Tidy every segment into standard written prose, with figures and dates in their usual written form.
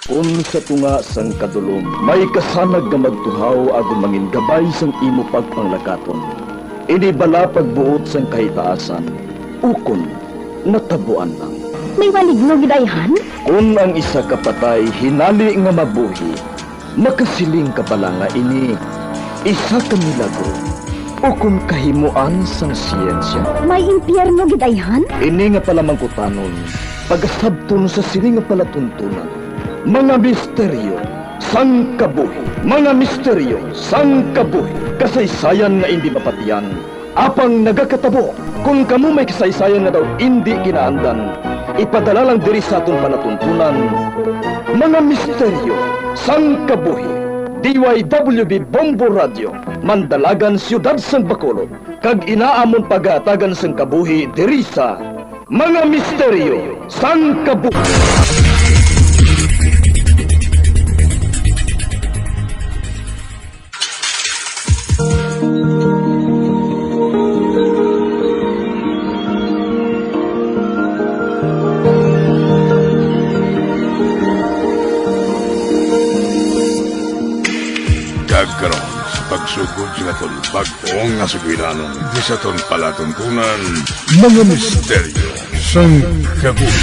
Kung sa tunga sang kadulom, may kasanag nga magtuhaw agon mangin gabay sang imo pagpanglakaton. Ini bala pagbuot sang kahitaasan, ukon natabuan lang. May maligno gidayhan? Kung ang isa kapatay hinali nga mabuhi, makasiling ka pala nga ini isa ka milagro o kung kahimuan sang siyensya. May impyerno gidayhan? Ini nga pala mangkutanon, pagasabton sa siling nga palatuntunan. Mga misteryo, sang kabuhi. Mga misteryo, sang kabuhi. Kasaysayan nga hindi mapatiyan. Apang nagakatabo, kung kamo may kasaysayan nga daw hindi ginaandan, ipadala lang diri sa aton palatuntunan. Mga misteryo, sang kabuhi. DYWB Bombo Radio, Mandalagan, Siyudad San Bacolod. Kag inaamon pagatagan sang kabuhi diri sa Mga Misteryo, sang kabuhi. Karon sa pagsugod sa aton bag-ong nga sugiranon di sa aton palatuntunan mga misteryo sang kabuhi.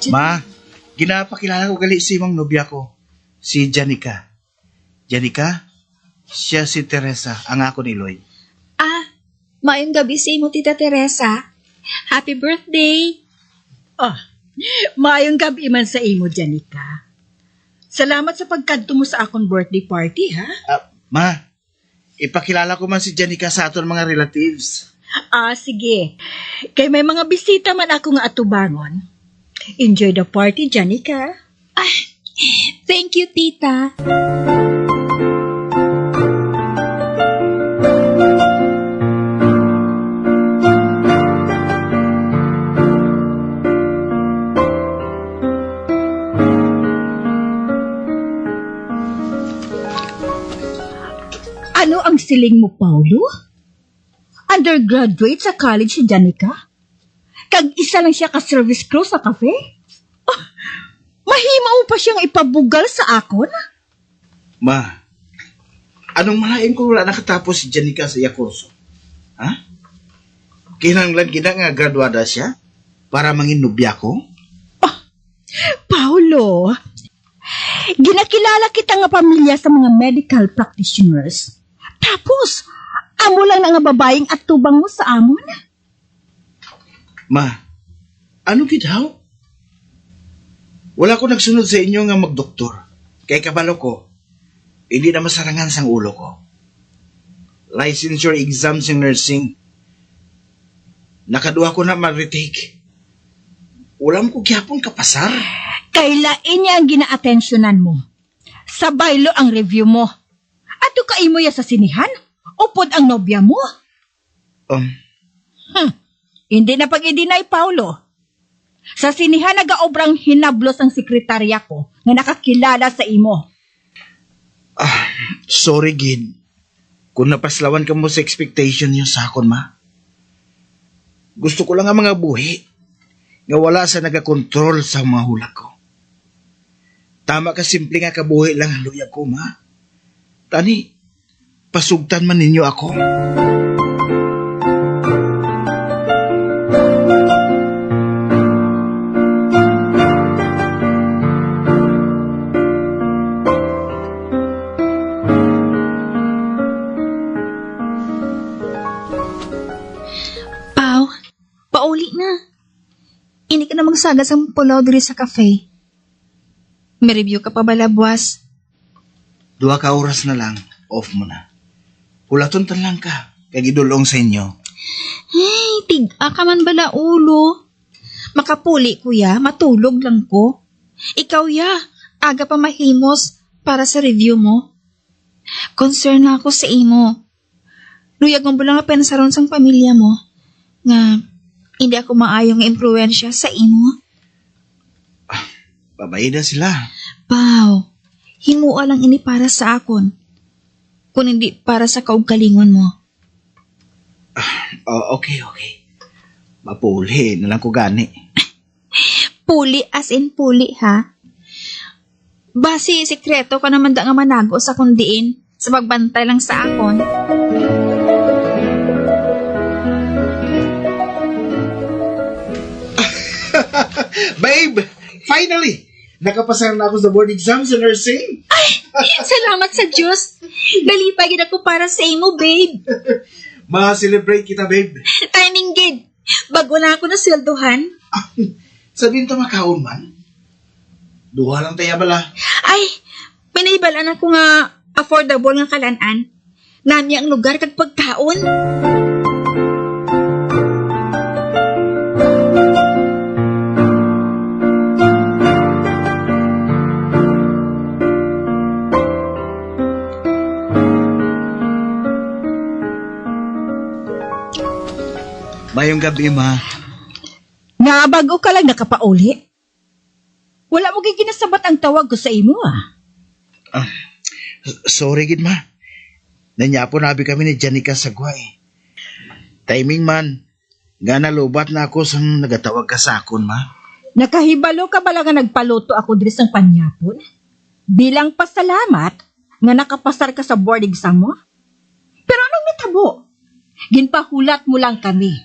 Ma, ginapakilala ko gali si imong nobya ko, si Janica. Janica, siya si Teresa, ang ako ni Loy. Maayong gabi sa imo, Tita Teresa. Happy birthday! Maayong gabi man sa imo, Janica. Salamat sa pagkadto mo sa akong birthday party, ha? Ma, ipakilala ko man si Janica sa aton mga relatives. Sige. Kay may mga bisita man ako nga atubangon. Enjoy the party, Janica. Thank you, Tita. Ano ang siling mo, Paulo? Undergraduate sa college si Janica? Kag isa lang siya ka-service crew sa cafe? Mahima mo pa siyang ipabugal sa akon? Ma, anong malain ko wala nakatapos si Janica sa iya kurso? Ha? Kinanglan kita nga graduada siya para mangin nobya ko? Paulo, ginakilala kita nga pamilya sa mga medical practitioners. Tapos, amo lang na nga babaeng at tubang mo sa amon. Ma, ano gitaw? Wala ko nagsunod sa inyo nga magdoktor. Kay kabalo ko, hindi na masarangan sang ulo ko. Licensure exams in nursing. Nakaduha ko na mag-retake. Wala mo ko gyapon kapasar. Kailain niya ang gina-atensyonan mo. Sa baylo ang review mo. Ato kaimo ya sa sinihan? Upod ang nobya mo? Hindi na pag-i-deny, Paulo. Sa sinihan nagaobrang hinablos ang sekretarya ko na nakakilala sa imo. Sorry, Gid. Kung napaslawan ka mo sa expectation niyo sa akon, ma. Gusto ko lang ang mga buhi nga wala sa nagakontrol sa mga hulak ko. Tama ka, simple nga kabuhi lang ang luyag ko, ma. Tani, pasugtan man ninyo ako. Pauli na. Hindi ka na magsaga sa pulaw diri sa cafe. May review ka pa bala, buwas? 2 ka oras na lang, off mo na. Hulaton tan lang ka, kagidulong sa inyo. Hey, tig-a ka man bala, ulo. Makapuli, kuya, matulog lang ko. Ikaw, ya, aga pa mahimos para sa review mo. Concern na ako sa imo. Luyag mo bala nga pensaron sang pamilya mo. Nga, hindi ako maayong impluensya sa imo. Babae na sila. Pao, himua lang ini para sa akon. kung hindi para sa kaugalingon mo. Oh, okay. Mapuli na lang ko gani. Puli as in puli, ha? Basi, sikreto ka naman da nga manago sa kundiin sa pagbantay lang sa akon. Babe! Finally! Nakapasa na ako sa board exam sa nursing. Salamat sa Diyos. Galipagin ako para sa imo, babe. Ma-celebrate kita, babe. Timing gid. Bago na ako nasilduhan. Sabihin ta makaon man. Duha lang tayo bala. Ay, pinaibalan ako nga affordable nga kalanan. Nami ang lugar kag pagkaon. Mayong gabi, ma. Nga bago ka lang nakapauli. Wala mo ginasabat ang tawag ko sa imo, Sorry, gid, ma. Nanyapo nabi kami ni Janica sa guway. Timing man. Nga nalubat na ako sang nagatawag ka sa akon, ma. Nakahibalo ka ba lang nga nagpaluto ako diri sang panyapon? Bilang pasalamat nga nakapasar ka sa board exam mo? Pero anong natabo? Ginpahulat mo lang kami.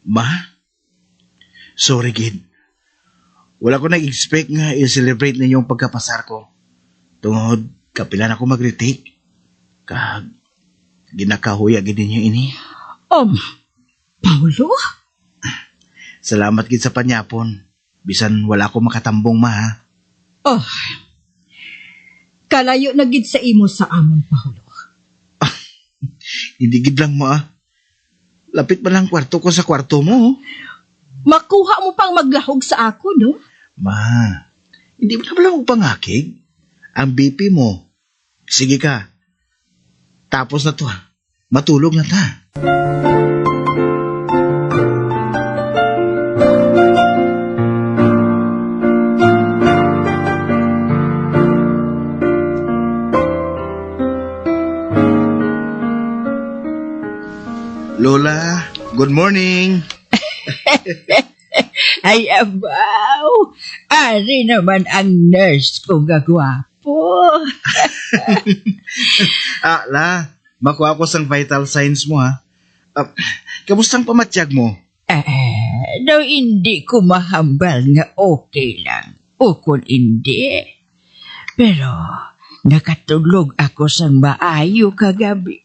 Ma? Sorry, gid. Wala ko nag-expect nga i-celebrate ninyong pagkapasar ko. Tungod, kapilan ako mag-retake. Kag, ginakahuya gid ninyo ini. Paulo? Salamat gid sa panyapon. Bisan wala ko makatambong, ma, ha? Oh, kalayo na gid sa imo sa amon, Paulo. Hindi gid lang, ma. Lapit pa lang kwarto ko sa kwarto mo. Makuha mo pang maglahog sa ako, no? Ma, hindi mo na pala pangakig. Ang BP mo. Sige ka. Tapos na to, ha. Matulog na ta. Lola, good morning. Ay, abaw! Ari naman ang nurse ko gagwapo. La, makuha ko sang vital signs mo, ha. Kamustang pamatsyag mo? Daw hindi ko mahambal nga okay lang. O kung hindi. Pero, nakatulog ako sang maayo kagabi.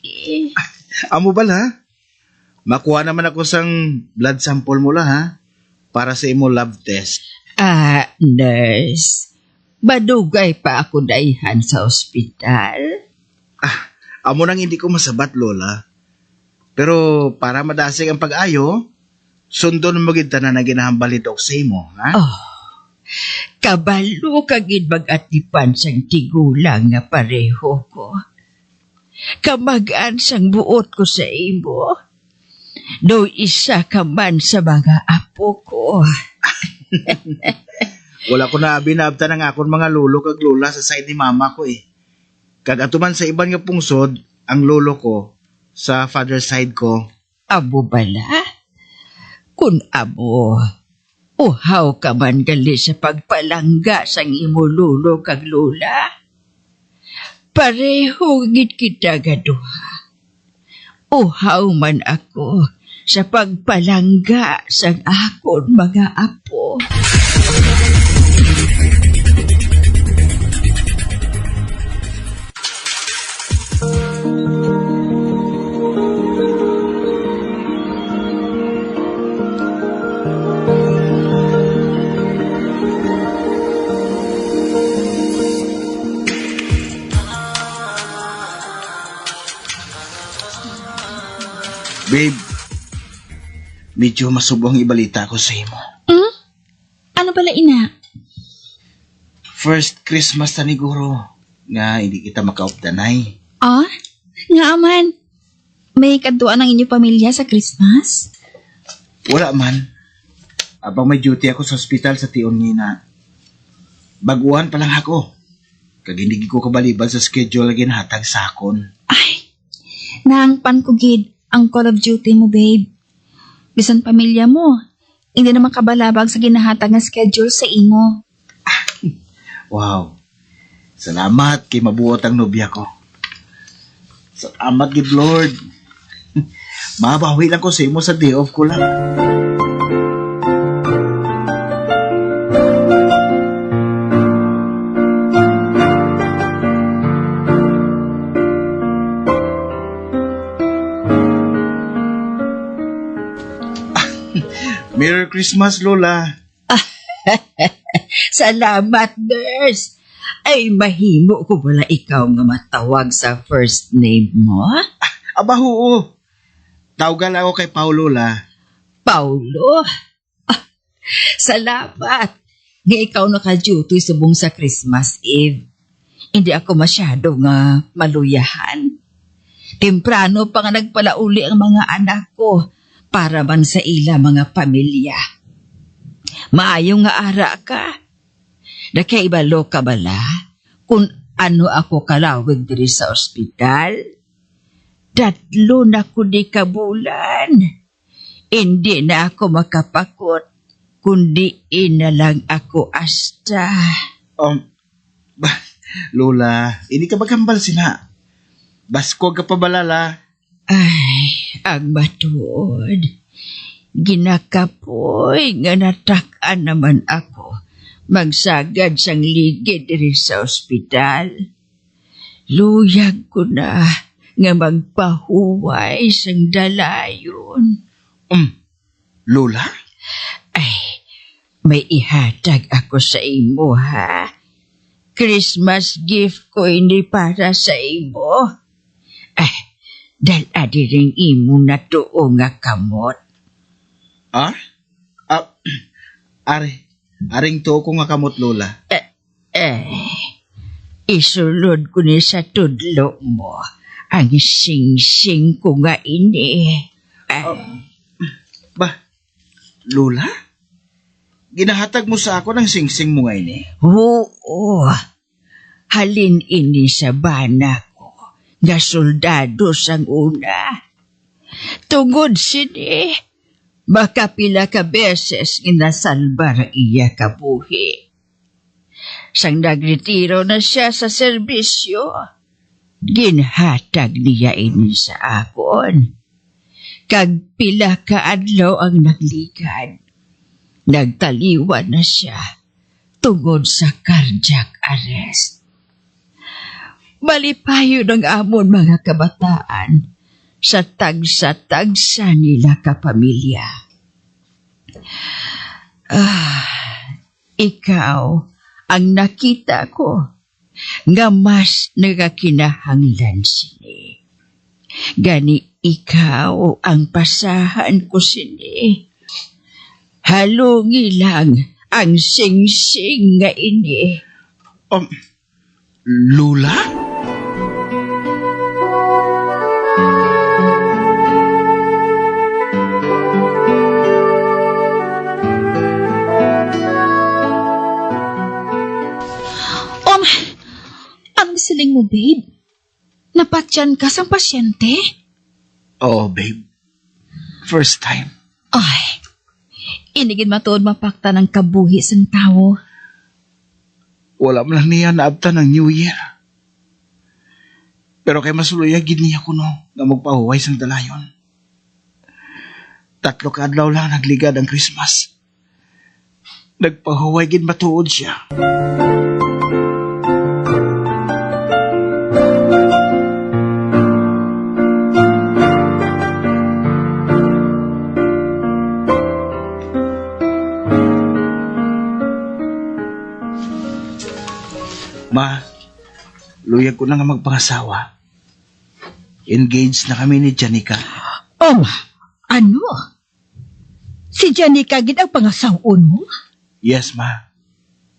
Amo bala? Makuha naman ako sang blood sample mo la, ha? Para sa imo lab test. Nurse, badugay pa ako daihan sa ospital. Amo nang hindi ko masabat, Lola. Pero para madasig ang pag-ayo, sundon mo gid tanan na ginahambal ni Doc sa imo, ha? Kabalo kagid mag-atipan sang tigulang nga pareho ko. Kamagaan sang buot ko sa imo. Do isa ka man sa mga apo ko. Wala ko na binabta ng akon mga lolo kag lola sa side ni mama ko, eh. Kag atuman sa iban nga pungsod, ang lolo ko sa father side ko. Abo bala? Kun abo, uhaw ka man gali sa pagpalangga sang imo lolo kag lola. Pareho gid kita gaduha. Uhaw man ako sa pagpalangga sang akon mga apo. Babe, medyo masubong ibalita ko sa imo. Ano pala, ina? First Christmas na ni Guro nga hindi kita makaupdanay. Nga aman. May kaduan ng inyong pamilya sa Christmas? Wala man. Abang may duty ako sa ospital sa Tion Ngina. Baguhan pa lang ako. Kag hindi ko kabalibad sa schedule lagi nahatag sa akon. Ay, Nahangpan ko gid ang Call of Duty mo, babe. Bisan pamilya mo, hindi naman kabalabag sa ginahatag nga schedule sa imo. Wow. Salamat kay mabuot ang nobya ko. Salamat gid Lord. Mabawi lang ko sa imo sa day off ko lang. Merry Christmas, Lola. Salamat, nurse. Ay, mahimo ko wala ikaw nga matawag sa first name mo. Aba, oo. Tawagan ako kay Paulo, Lola. Paulo. Ah, salamat. Nga ikaw naka-duty subong sa Christmas Eve. Hindi ako masyado nga maluyahan. Temprano pa nga nagpalauli ang mga anak ko para man sa ila mga pamilya. Maayong nga ara ka. Nakaibalo ka bala kung ano ako kalawig diri sa ospital? 3 na kundi kabulan. Hindi na ako makapakot, kundi ina lang ako asta. Lola, hindi ka magkambal sina. Basko ka pa balala. Ay, ang matuod. Ginakapoy nga natakan naman ako. Magsagad sang ligid diri sa ospital. Luyag ko na nga magpahuway sang dalayon. Lola? Ay, may ihatag ako sa imo, ha? Christmas gift ko hindi para sa imo. Ay, dala ring imo na tuo nga kamot. Aring to ko nga kamot, Lola. Isulod ko ni sa tudlo mo ang sing-sing ko nga ini. Lola? Ginahatag mo sa ako ng singsing mo ngayon eh. Oo, halin ini sa bana ko nga soldado sang una. Tungod sini, makapila ka beses inasalbar iya kabuhi. Sang nagretiro na siya sa serbisyo, ginhatag niya ini sa akon. Kag pila ka adlaw ang naglikad. Nagtaliwan na siya tungod sa cardiac arrest. Malipayo ng amon mga kabataan sa tagsa-tagsa nila kapamilya. Ikaw ang nakita ko nga mas nagakinahanglan sini. Gani ikaw ang pasahan ko sini. Halungi lang ang sing-sing nga ini. Lola? Anong siling mo, babe? Napatyan ka sa pasyente? Oo, babe. First time. Ay, inigid matuod mapakta ng kabuhi sang tao. Wala man lang niya naabta ng New Year. Pero kay masuluya gid niya ko no, nga magpahuway sang dalayon. 3 ka adlaw lang nagligad ang Christmas. Nagpahuway gid matuod siya. Ma, luyag ko na nga magpangasawa. Engaged na kami ni Janica. Ano? Si Janica gid ang pangasawon mo? Yes, ma.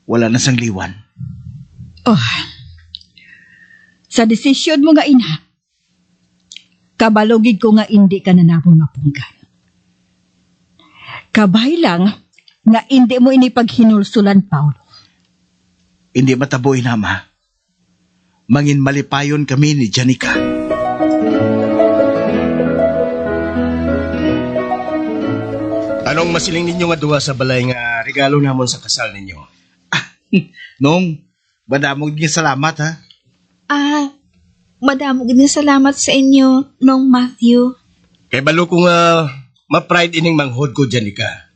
Wala na sang liwan. Sa desisyon mo nga ina, kabalogid ko nga hindi ka na namon mapunggan. Kabay lang nga hindi mo inipaghinulsulan, Paulo. Hindi mataboy na, ma. Mangin malipayon kami ni Janica. Anong masiling ninyo nga duha sa balay nga regalo namon sa kasal ninyo? Nong, badamog niya salamat ha. Madamo gid nga salamat sa inyo, Nong Matthew. Kay balo ko nga ma-pride ining manghod ko dyan ka.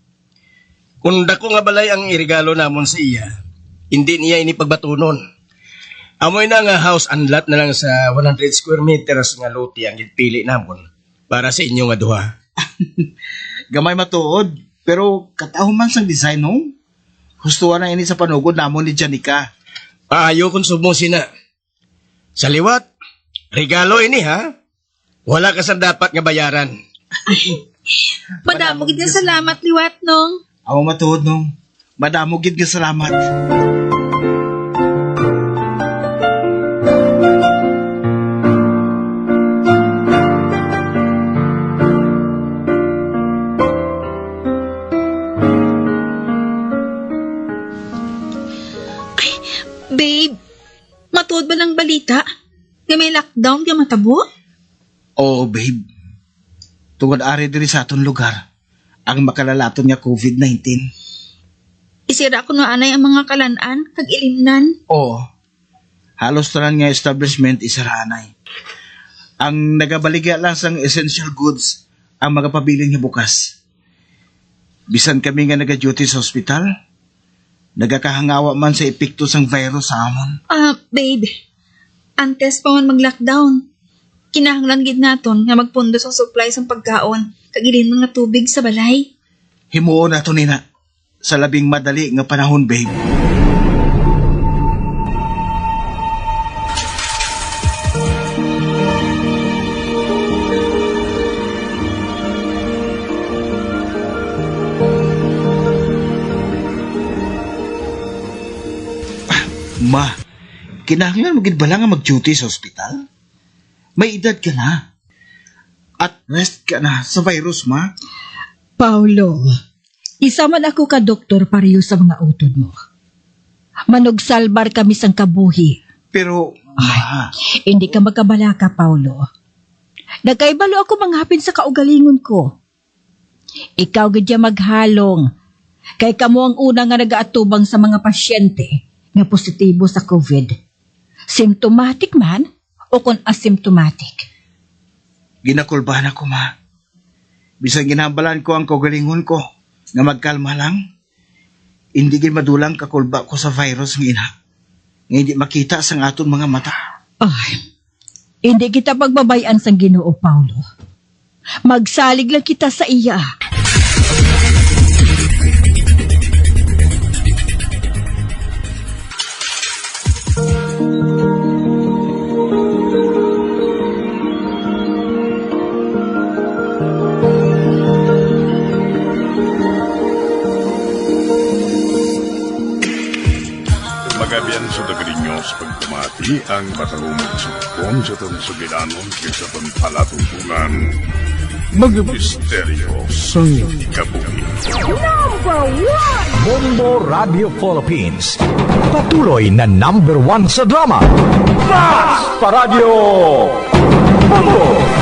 Kung dako nga balay ang iregalo namon sa iya, hindi niya ini pagbatunon. Amoy na nga house and lot na lang sa 100 square meters nga lote ang gipili namon para sa inyo nga duha. Gamay matuod, pero katahon man sang design no? Hustuhan na ini sa panugod namon ni Janica. Paayo kung subong sina. Sa liwat, regalo ini ha. Wala ka sa dapat nga bayaran. Madamo gid nga salamat liwat, Nong. Amo matuod nong, madamo gid nga salamat. Babe, matuod ba ng balita? Nga may lockdown ka matabo? Oo, babe. Tungod ari diri sa aton lugar, ang makalalaton nga COVID-19. Isira ko no anay ang mga kalanan, kag ilimnan. Oo. Halos tanan nga establishment isaranay. Ang nagabaligya lang sang essential goods ang mga pabiling nga bukas. Bisan kami nga naga-duty sa ospital, nagakahangawa man sa epekto sang virus sa amon. Babe, antes pa man mag-lockdown, kinahanglan gid naton nga magpundo sa supply sang pagkaon, kag ilimnon nga tubig sa balay. Himuon nato nina sa labing madali nga panahon, babe. Ma, kinahanglan mo gid bala nga mag-duty sa ospital? May edad ka na. At rest ka na sa virus, ma. Paulo, isa man ako ka doktor pareho sa mga utod mo. Manugsalbar kami sang kabuhi. Pero, ma, Hindi ka magkabalaka, Paulo. Nagkaibalo ako manghapin sa kaugalingon ko. Ikaw gadya maghalong. Kay kamo ang una nga nagaatubang sa mga pasyente nga positibo sa COVID. Symptomatic man o kung asymptomatic. ginakulbahan ako, ma. Bisan ginabalan ko ang kaugalingon ko nga magkalma lang, hindi gid madulang kakulba ko sa virus ng ina. Nga hindi makita sang aton mga mata. Ay, hindi kita pagbabayan sang Ginoo, Paulo. Magsalig lang kita sa iya. Magabian sa dagalinyo sa pagpamati ang matahumog sa kupon sa itong sugilanon kaysa itong palatuntunan. Mga misteryo sa kabuhi. Bombo Radio Philippines. Patuloy na #1 sa drama. Mas Paradio! Bombo!